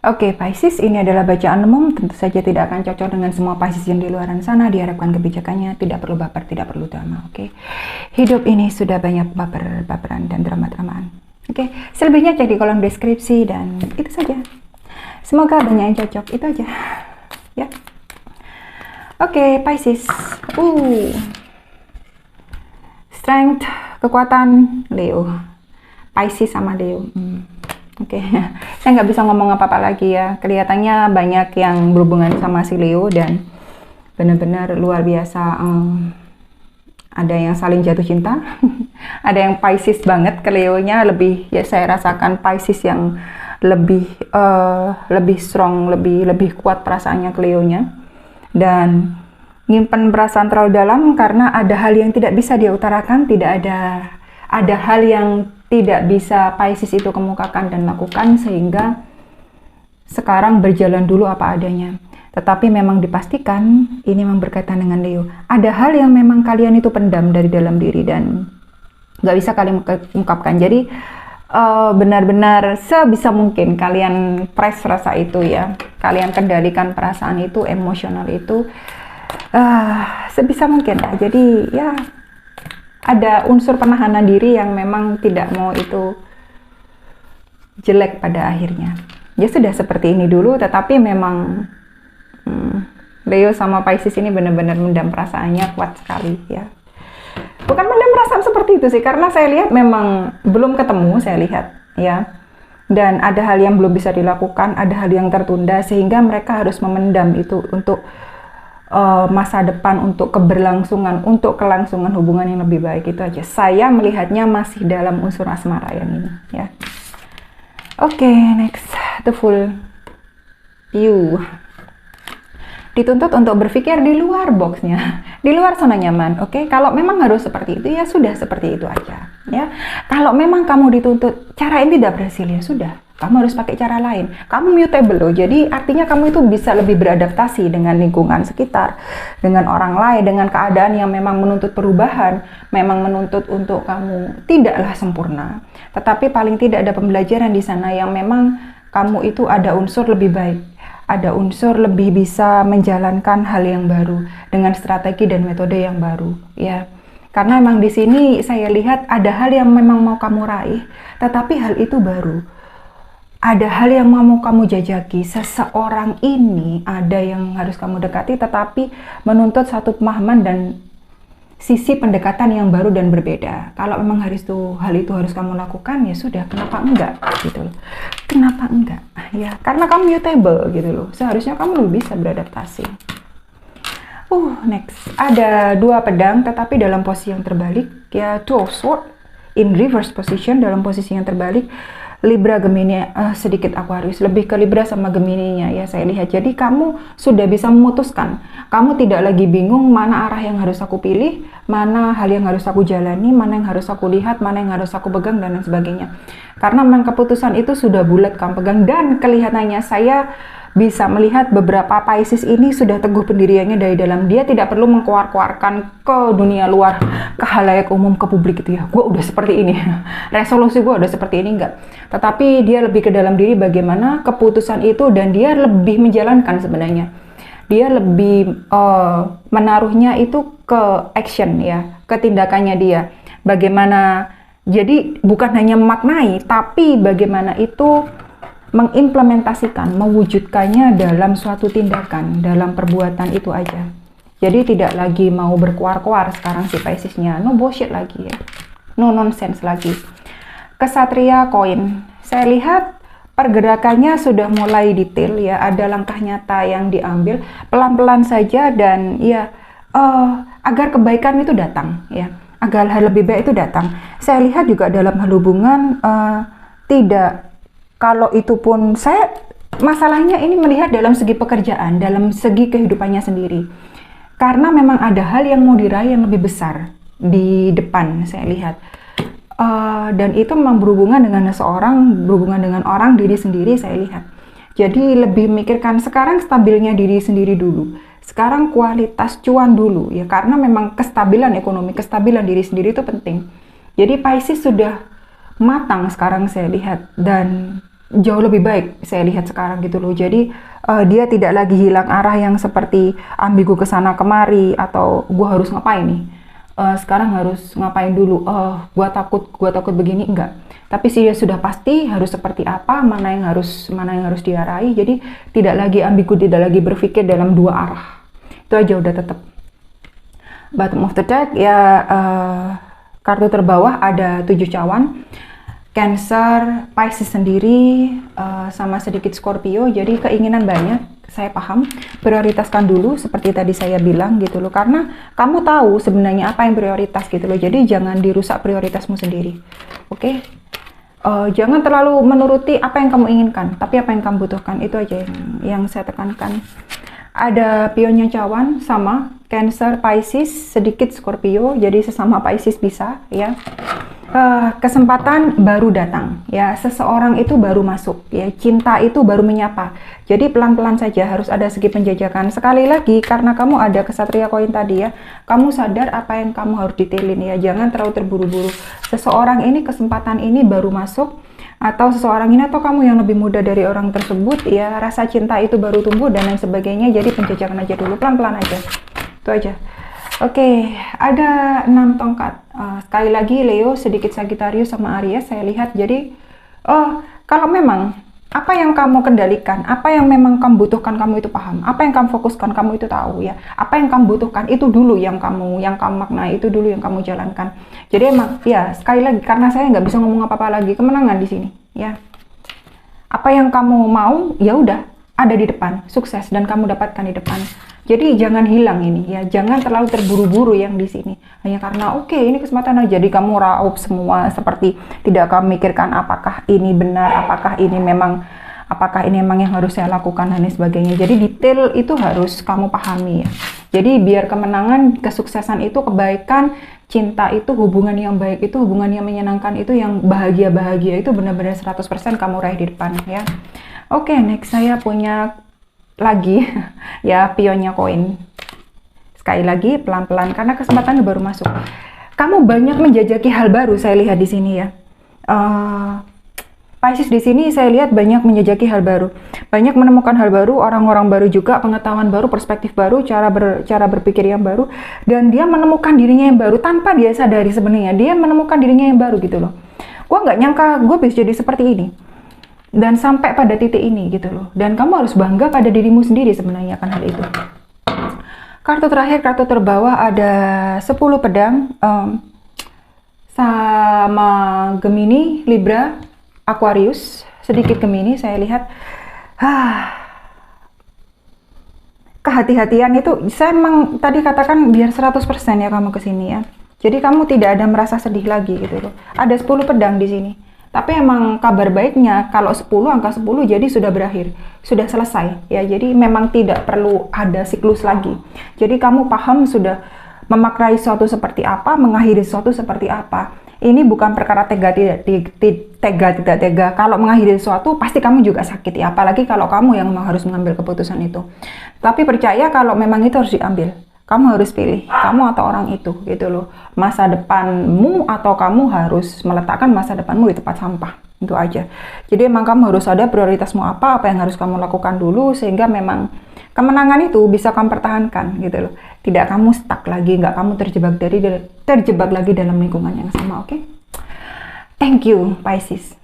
Oke, Pisces, ini adalah bacaan umum, tentu saja tidak akan cocok dengan semua Pisces yang di luar sana. Diharapkan kebijakannya tidak perlu baper, tidak perlu drama, oke? Hidup ini sudah banyak baperan dan drama-dramaan. Oke, selebihnya cek di kolom deskripsi dan itu saja. Semoga banyak yang cocok, itu aja. Ya. Oke, Pisces. Strength, kekuatan, Leo. Pisces sama Leo. Oke, saya nggak bisa ngomong apa-apa lagi ya. Kelihatannya banyak yang berhubungan sama si Leo dan benar-benar luar biasa. Ada yang saling jatuh cinta, ada yang Pisces banget ke Leo-nya, lebih ya saya rasakan Pisces yang lebih strong, lebih kuat perasaannya ke Leo-nya dan nyimpen perasaan terlalu dalam karena ada hal yang tidak bisa dia utarakan, ada hal yang tidak bisa Pisces itu kemukakan dan lakukan sehingga sekarang berjalan dulu apa adanya. Tetapi memang dipastikan ini memang berkaitan dengan Leo. Ada hal yang memang kalian itu pendam dari dalam diri dan nggak bisa kalian ungkapkan. Jadi benar-benar sebisa mungkin kalian press rasa itu ya. Kalian kendalikan perasaan itu, emosional itu sebisa mungkin ya. Jadi ya ada unsur penahanan diri yang memang tidak mau itu jelek pada akhirnya. Ya sudah seperti ini dulu, tetapi memang Leo sama Pisces ini benar-benar mendam perasaannya kuat sekali ya. Bukan mendam perasaan seperti itu sih, karena saya lihat memang belum ketemu, saya lihat ya. Dan ada hal yang belum bisa dilakukan, ada hal yang tertunda sehingga mereka harus memendam itu untuk masa depan, untuk keberlangsungan, untuk kelangsungan hubungan yang lebih baik. Itu aja. Saya melihatnya masih dalam unsur asmara yang ini ya. Oke, next, the full view. Dituntut untuk berpikir di luar boxnya, di luar zona nyaman. Oke, kalau memang harus seperti itu ya sudah seperti itu aja ya. Kalau memang kamu dituntut cara ini tidak berhasil ya sudah, kamu harus pakai cara lain. Kamu mutable loh, jadi artinya kamu itu bisa lebih beradaptasi dengan lingkungan sekitar, dengan orang lain, dengan keadaan yang memang menuntut perubahan, memang menuntut untuk kamu tidaklah sempurna. Tetapi paling tidak ada pembelajaran di sana yang memang kamu itu ada unsur lebih baik, ada unsur lebih bisa menjalankan hal yang baru dengan strategi dan metode yang baru ya. Karena memang di sini saya lihat ada hal yang memang mau kamu raih, tetapi hal itu baru. Ada hal yang mau kamu jajaki. Seseorang ini ada yang harus kamu dekati, tetapi menuntut satu pemahaman dan sisi pendekatan yang baru dan berbeda. Kalau memang hal itu harus kamu lakukan, ya sudah, kenapa enggak gitu loh. Kenapa enggak? Ya, karena kamu mutable gitu loh. Seharusnya kamu lebih bisa beradaptasi. Next. Ada 2 pedang tetapi dalam posisi yang terbalik, ya 2 of Swords in reverse position dalam posisi yang terbalik. Libra, Gemini, sedikit Aquarius, lebih ke Libra sama Gemininya ya saya lihat. Jadi kamu sudah bisa memutuskan, kamu tidak lagi bingung mana arah yang harus aku pilih, mana hal yang harus aku jalani, mana yang harus aku lihat, mana yang harus aku pegang dan lain sebagainya. Karena memang keputusan itu sudah bulat kamu pegang dan kelihatannya saya bisa melihat beberapa Pisces ini sudah teguh pendiriannya dari dalam. Dia tidak perlu mengkeluarkan ke dunia luar, ke halayak umum, ke publik gitu ya. Gue udah seperti ini, resolusi gue udah seperti ini, enggak. Tetapi dia lebih ke dalam diri bagaimana keputusan itu dan dia lebih menjalankan sebenarnya. Dia lebih menaruhnya itu ke action ya, ke tindakannya dia. Bagaimana, jadi bukan hanya memaknai, tapi bagaimana itu mengimplementasikan, mewujudkannya dalam suatu tindakan, dalam perbuatan itu aja. Jadi tidak lagi mau berkuar-kuar sekarang si Piscesnya, no bullshit lagi ya, no nonsense lagi. Kesatria koin, saya lihat pergerakannya sudah mulai detail ya, ada langkah nyata yang diambil pelan-pelan saja dan ya agar kebaikan itu datang ya, agar hal lebih baik itu datang. Saya lihat juga dalam hal hubungan tidak. Kalau itu pun saya masalahnya ini melihat dalam segi pekerjaan, dalam segi kehidupannya sendiri. Karena memang ada hal yang mau diraih yang lebih besar di depan saya lihat. Dan itu memang berhubungan dengan seseorang, berhubungan dengan orang, diri sendiri saya lihat. Jadi lebih memikirkan sekarang stabilnya diri sendiri dulu. Sekarang kualitas cuan dulu ya, karena memang kestabilan ekonomi, kestabilan diri sendiri itu penting. Jadi Pisces sudah matang sekarang saya lihat dan jauh lebih baik saya lihat sekarang gitu loh. Jadi dia tidak lagi hilang arah yang seperti ambigu ke sana kemari atau gua harus ngapain nih. Sekarang harus ngapain dulu? Gua takut begini, enggak. Tapi sih dia sudah pasti harus seperti apa, mana yang harus diarahi. Jadi tidak lagi ambigu, tidak lagi berpikir dalam dua arah. Itu aja udah tetap. Bottom of the deck ya, kartu terbawah ada 7 cawan. Cancer, Pisces sendiri, sama sedikit Scorpio. Jadi keinginan banyak, saya paham. Prioritaskan dulu seperti tadi saya bilang gitu loh. Karena kamu tahu sebenarnya apa yang prioritas gitu loh. Jadi jangan dirusak prioritasmu sendiri. Oke? Jangan terlalu menuruti apa yang kamu inginkan, tapi apa yang kamu butuhkan. Itu aja yang saya tekankan. Ada pionnya cawan sama Cancer, Pisces, sedikit Scorpio, jadi sesama Pisces bisa ya. Kesempatan baru datang ya, seseorang itu baru masuk ya, cinta itu baru menyapa. Jadi pelan-pelan saja, harus ada segi penjajakan. Sekali lagi karena kamu ada kesatria koin tadi ya, kamu sadar apa yang kamu harus detailin ya, jangan terlalu terburu-buru. Seseorang ini, kesempatan ini baru masuk, atau seseorang ini atau kamu yang lebih muda dari orang tersebut ya, rasa cinta itu baru tumbuh dan lain sebagainya. Jadi penjajakan aja dulu, pelan-pelan aja, itu aja. Oke, ada 6 tongkat. Sekali lagi Leo, sedikit Sagittarius sama Aries saya lihat. Jadi kalau memang apa yang kamu kendalikan, apa yang memang kamu butuhkan, kamu itu paham. Apa yang kamu fokuskan, kamu itu tahu ya. Apa yang kamu butuhkan itu dulu yang kamu maknai, itu dulu yang kamu jalankan. Jadi emang ya, sekali lagi karena saya nggak bisa ngomong apa-apa lagi, kemenangan di sini ya. Apa yang kamu mau ya udah ada di depan, sukses dan kamu dapatkan di depan. Jadi jangan hilang ini ya, jangan terlalu terburu-buru yang di sini. Hanya karena oke, ini kesempatan aja, jadi kamu raup semua seperti tidak kamu mikirkan apakah ini benar, apakah ini memang yang harus saya lakukan dan lain sebagainya. Jadi detail itu harus kamu pahami ya. Jadi biar kemenangan, kesuksesan itu, kebaikan, cinta itu, hubungan yang baik itu, hubungan yang menyenangkan itu, yang bahagia-bahagia itu benar-benar 100% kamu raih di depan ya. Oke, next saya punya lagi ya pionnya koin. Sekali lagi pelan-pelan karena kesempatannya baru masuk. Kamu banyak menjajaki hal baru saya lihat di sini ya. Pisces di sini saya lihat banyak menjajaki hal baru, banyak menemukan hal baru, orang-orang baru juga, pengetahuan baru, perspektif baru, cara berpikir yang baru, dan dia menemukan dirinya yang baru tanpa dia sadari sebenarnya dia menemukan dirinya yang baru gitu loh. Gua nggak nyangka gue bisa jadi seperti ini. Dan sampai pada titik ini gitu loh. Dan kamu harus bangga pada dirimu sendiri sebenarnya akan hal itu. Kartu terakhir, kartu terbawah ada 10 pedang sama Gemini, Libra, Aquarius, sedikit Gemini saya lihat. Kehati-hatian itu saya emang tadi katakan biar 100% ya kamu kesini ya. Jadi kamu tidak ada merasa sedih lagi gitu loh. Ada 10 pedang di sini. Tapi emang kabar baiknya kalau 10, angka 10 jadi sudah berakhir, sudah selesai ya. Jadi memang tidak perlu ada siklus lagi. Jadi kamu paham sudah memaknai sesuatu seperti apa, mengakhiri sesuatu seperti apa. Ini bukan perkara tega tidak tega. Kalau mengakhiri sesuatu pasti kamu juga sakit ya, apalagi kalau kamu yang memang harus mengambil keputusan itu. Tapi percaya kalau memang itu harus diambil. Kamu harus pilih, kamu atau orang itu gitu loh. Masa depanmu atau kamu harus meletakkan masa depanmu di tempat sampah. Itu aja. Jadi emang kamu harus ada prioritasmu apa yang harus kamu lakukan dulu sehingga memang kemenangan itu bisa kamu pertahankan gitu loh. Tidak kamu stuck lagi, nggak kamu terjebak lagi dalam lingkungan yang sama, oke? Thank you Pisces.